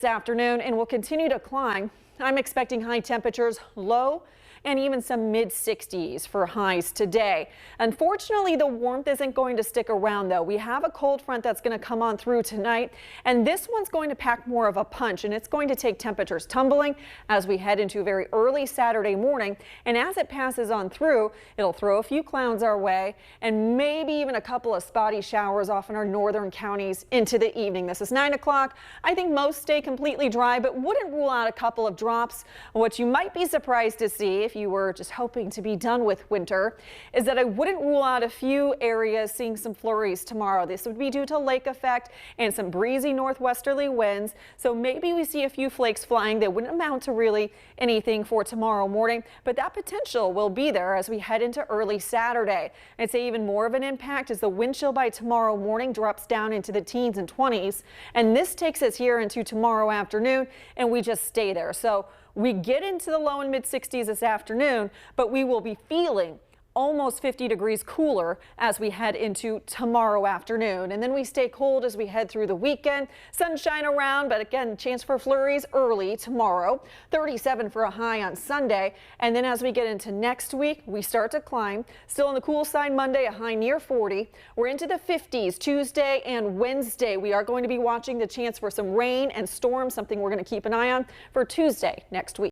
This afternoon and will continue to climb. I'm expecting high temperatures, low and even some mid 60s for highs today. Unfortunately, the warmth isn't going to stick around though. We have a cold front that's going to come on through tonight, and this one's going to pack more of a punch, and it's going to take temperatures tumbling as we head into a very early Saturday morning. And as it passes on through, it'll throw a few clouds our way and maybe even a couple of spotty showers off in our northern counties into the evening. This is 9 o'clock. I think most stay completely dry, but wouldn't rule out a couple of drops. What you might be surprised to see, if you were just hoping to be done with winter, is that I wouldn't rule out a few areas seeing some flurries tomorrow. This would be due to lake effect and some breezy northwesterly winds. So maybe we see a few flakes flying that wouldn't amount to really anything for tomorrow morning, but that potential will be there as we head into early Saturday. I'd say even more of an impact as the wind chill by tomorrow morning drops down into the teens and 20s, and this takes us here into tomorrow afternoon, and we just stay there. So we get into the low and mid 60s this afternoon, but we will be feeling almost 50 degrees cooler as we head into tomorrow afternoon. And then we stay cold as we head through the weekend. Sunshine around, but again, chance for flurries early tomorrow. 37 for a high on Sunday. And then as we get into next week, we start to climb. Still on the cool side Monday, a high near 40. We're into the 50s Tuesday and Wednesday. We are going to be watching the chance for some rain and storms, something we're going to keep an eye on for Tuesday next week.